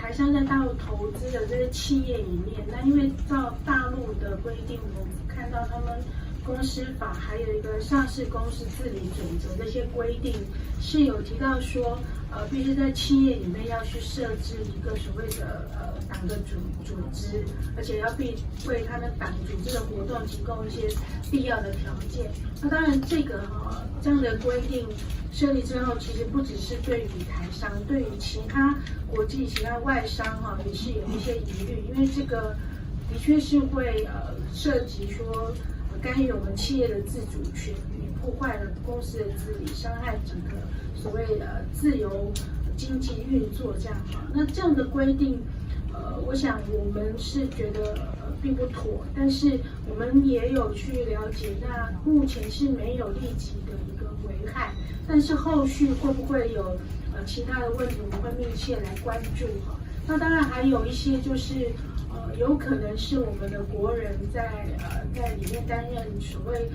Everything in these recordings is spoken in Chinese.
台商在大陆投资的这些企业里面，那因为照大陆的规定，我们看到他们公司法还有一个上市公司治理准则这些规定是有提到说，必须在企业里面要去设置一个所谓的党的组织，而且要为他们党组织的活动提供一些必要的条件。那当然，这样的规定设立之后，其实不只是对于台商，对于其他国际其他外商也是有一些疑虑，因为这个的确是会涉及说干预我们企业的自主权，也破坏了公司的治理，伤害整个所谓的自由经济运作这样那这样的规定，我想我们是觉得并不妥，但是我们也有去了解，那目前是没有立即的一个危害，但是后续会不会有其他的问题，我们会密切来关注那当然还有一些就是有可能是我们的国人在里面担任所谓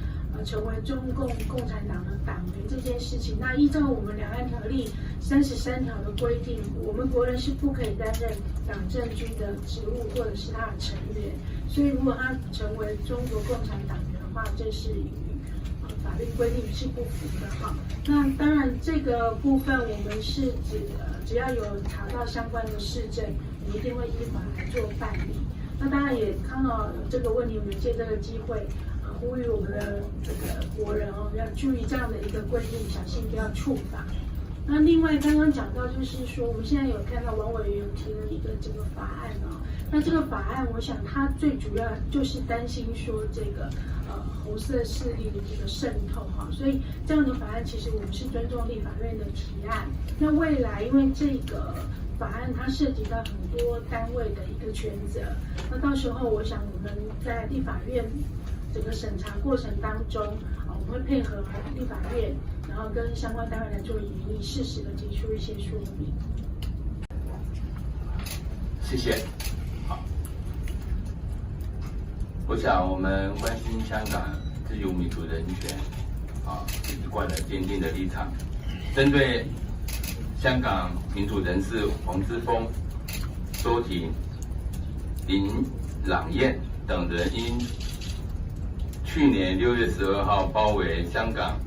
成为中共共产党的党员这件事情。那依照我们两岸条例33条的规定，我们国人是不可以担任党政军的职务或者是他的成员。所以如果他成为中国共产党员的话，这是与法律规定是不符的那当然这个部分我们是只要有查到相关的事证，我们一定会依法来做办理。那当然也看到这个问题，我们借这个机会呼吁我们的这个国人要注意这样的一个规定，小心不要触法。那另外刚刚讲到就是说，我们现在有看到王委员提了一个这个法案那这个法案我想它最主要就是担心说这个红色势力的这个渗透所以这样的法案其实我们是尊重立法院的提案。那未来因为这个法案它涉及到很多单位的一个权责，那到时候我想我们在立法院整个审查过程当中我们会配合立法院，然后跟相关单位来做研议，适时的提出一些说明。谢谢。好，我想我们关心香港自由民主人权一贯的坚定的立场。针对香港民主人士黄之锋、周庭、林朗彦等人因去年6月12号包围香港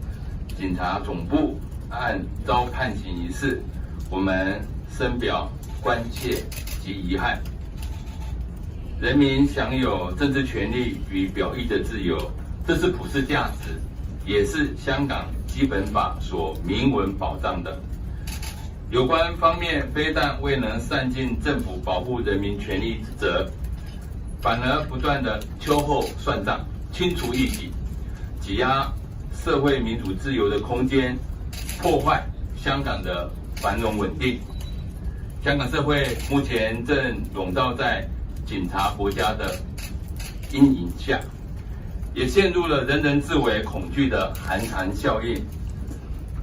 警察总部案遭判刑一事，我们深表关切及遗憾。人民享有政治权利与表意的自由，这是普世价值，也是香港基本法所明文保障的。有关方面非但未能善尽政府保护人民权利之责，反而不断的秋后算账，清除异己，挤压社会民主自由的空间，破坏香港的繁荣稳定。香港社会目前正笼罩在警察国家的阴影下，也陷入了人人自危恐惧的寒蝉效应。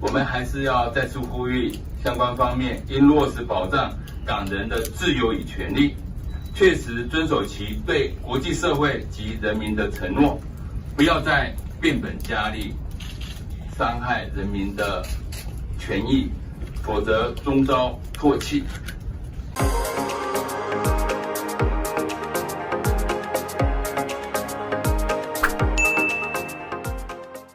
我们还是要再次呼吁相关方面应落实保障港人的自由与权利，确实遵守其对国际社会及人民的承诺，不要再变本加厉，伤害人民的权益，否则终遭唾弃。